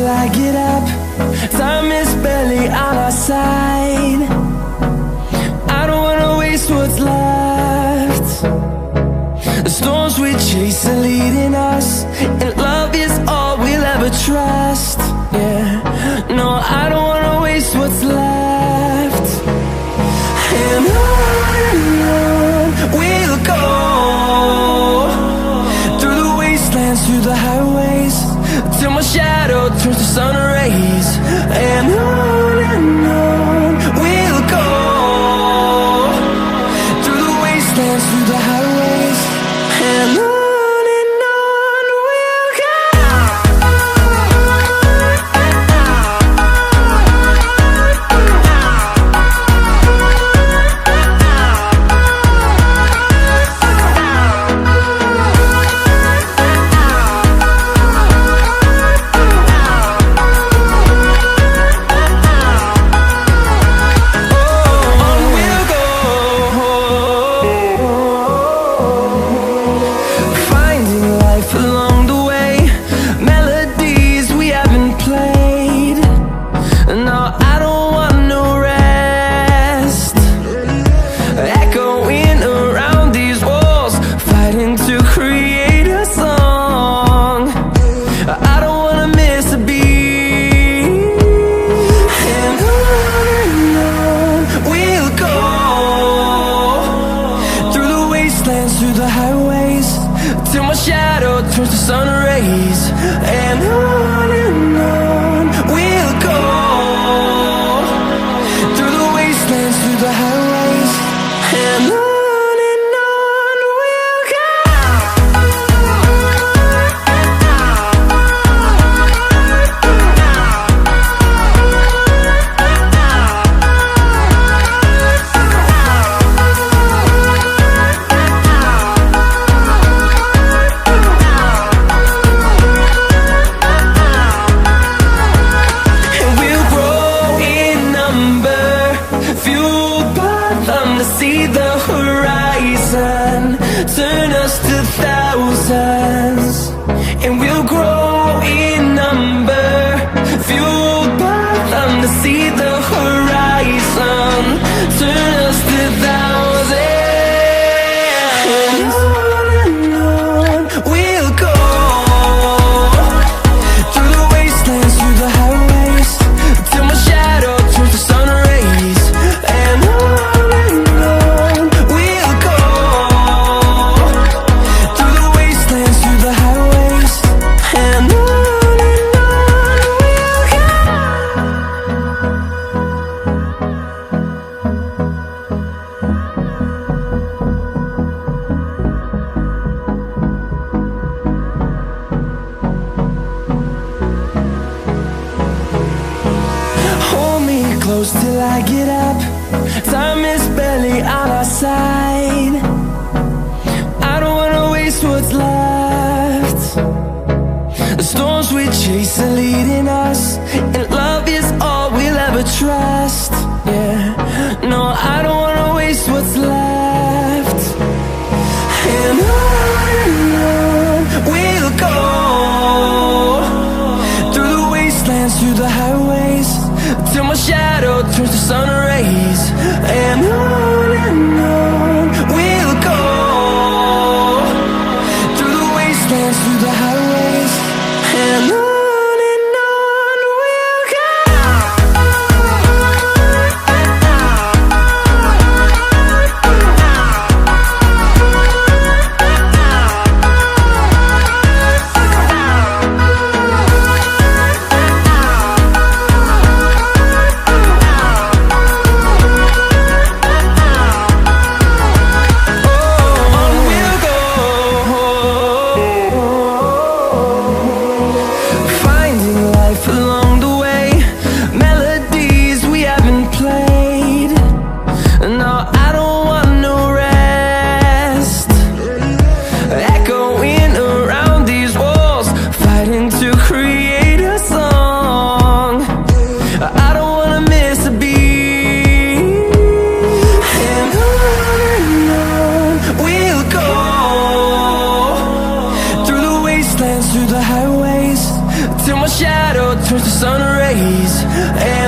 till I get up. Time is barely on our side. I don't wanna waste what's left. The storms we chase are leading us, and love is all we'll ever trust. Yeah, no, I don't wanna waste what's left. And on we'll go, through the wastelands, through the highways, till my shadow turns to sun rays. And on we'll go, through the wastelands, through the highways, and on we'll go. Through the highways, till my shadow turns to sun rays. And on we'll go, through the wastelands, through the highways, and on we'll go. See the horizon, turn us to thousands, and we'll grow in number, fueled by them. To see the horizon, turn us to thousands, and on we'll go, through the wastelands, through the highways, till my shadow turns to sun rays. And close till I get up. Time is barely on our side. I don't wanna waste what's left. The storms we chase are leading us, and love is all we'll ever trust. Yeah, no, I don't wanna waste what's left. And on we'll go, through the wastelands, through the highways, till my shadow turns to sun rays. And on we'll go, through the wastelands, through the highways, and on. towards the sun rays.